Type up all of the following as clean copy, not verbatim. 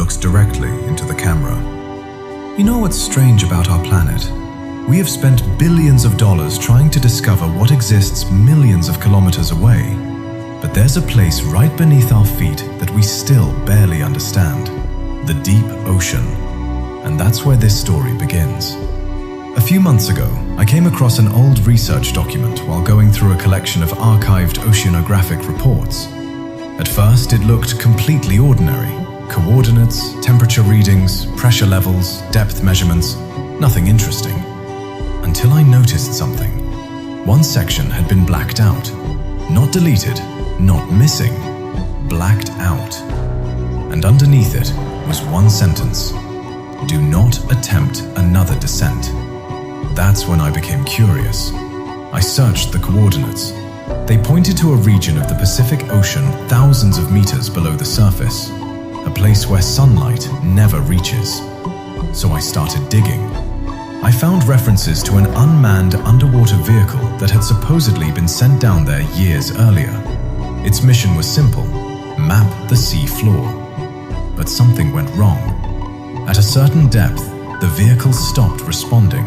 looks directly into the camera. You know what's strange about our planet? We have spent billions of dollars trying to discover what exists millions of kilometers away. But there's a place right beneath our feet that we still barely understand. The deep ocean. And that's where this story begins. A few months ago, I came across an old research document while going through a collection of archived oceanographic reports. At first, it looked completely ordinary. Coordinates, temperature readings, pressure levels, depth measurements, nothing interesting. Until I noticed something. One section had been blacked out. Not deleted, not missing, blacked out. And underneath it was one sentence: "Do not attempt another descent." That's when I became curious. I searched the coordinates. They pointed to a region of the Pacific Ocean thousands of meters below the surface, a place where sunlight never reaches. So I started digging. I found references to an unmanned underwater vehicle that had supposedly been sent down there years earlier. Its mission was simple: map the sea floor. But something went wrong. At a certain depth, the vehicle stopped responding.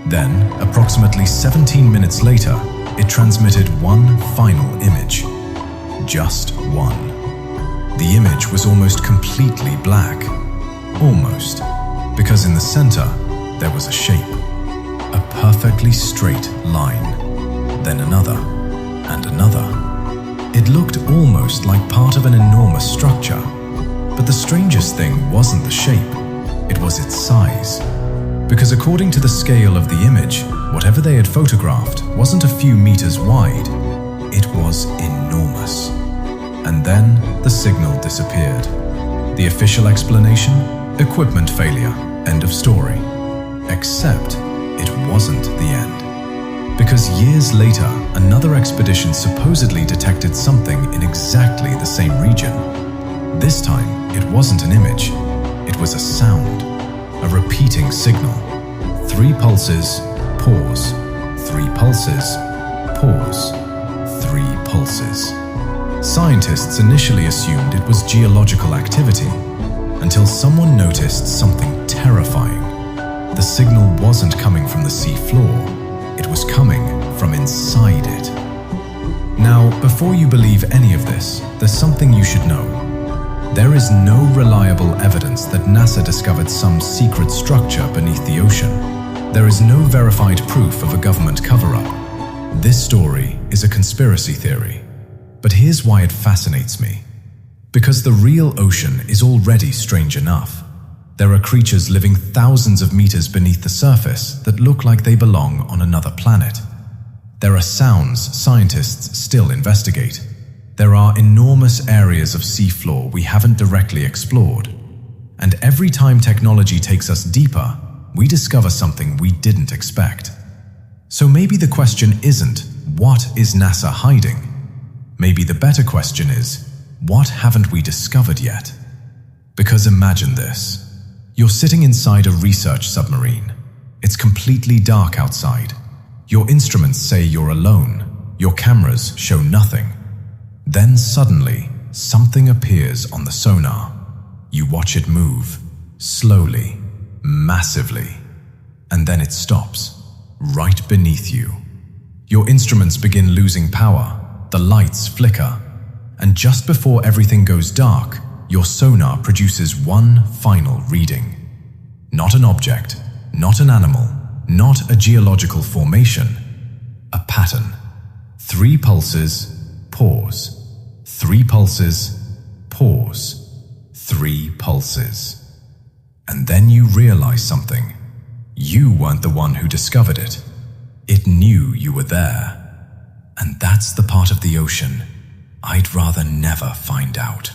Then, approximately 17 minutes later, it transmitted one final image. Just one. The image was almost completely black. Almost. Because in the center, there was a shape. A perfectly straight line. Then another. And another. It looked almost like part of an enormous structure. But the strangest thing wasn't the shape. It was its size. Because according to the scale of the image, whatever they had photographed wasn't a few meters wide. It was enormous. And then the signal disappeared. The official explanation? Equipment failure. End of story. Except it wasn't the end. Because years later, another expedition supposedly detected something in exactly the same region. This time, it wasn't an image. It was a sound. A repeating signal. 3 pulses, pause. 3 pulses, pause. 3 pulses. Scientists initially assumed it was geological activity, until someone noticed something terrifying. The signal wasn't coming from the sea floor, it was coming from inside it. Now, before you believe any of this, there's something you should know. There is no reliable evidence that NASA discovered some secret structure beneath the ocean. There is no verified proof of a government cover-up. This story is a conspiracy theory. But here's why it fascinates me. Because the real ocean is already strange enough. There are creatures living thousands of meters beneath the surface that look like they belong on another planet. There are sounds scientists still investigate. There are enormous areas of seafloor we haven't directly explored. And every time technology takes us deeper, we discover something we didn't expect. So maybe the question isn't, what is NASA hiding? Maybe the better question is, what haven't we discovered yet? Because imagine this. You're sitting inside a research submarine. It's completely dark outside. Your instruments say you're alone. Your cameras show nothing. Then suddenly, something appears on the sonar. You watch it move, slowly, massively, and then it stops, right beneath you. Your instruments begin losing power, the lights flicker, and just before everything goes dark, your sonar produces one final reading. Not an object, not an animal, not a geological formation, a pattern. 3 pulses, pause. 3 pulses, pause. 3 pulses. And then you realize something. You weren't the one who discovered it. It knew you were there. And that's the part of the ocean I'd rather never find out.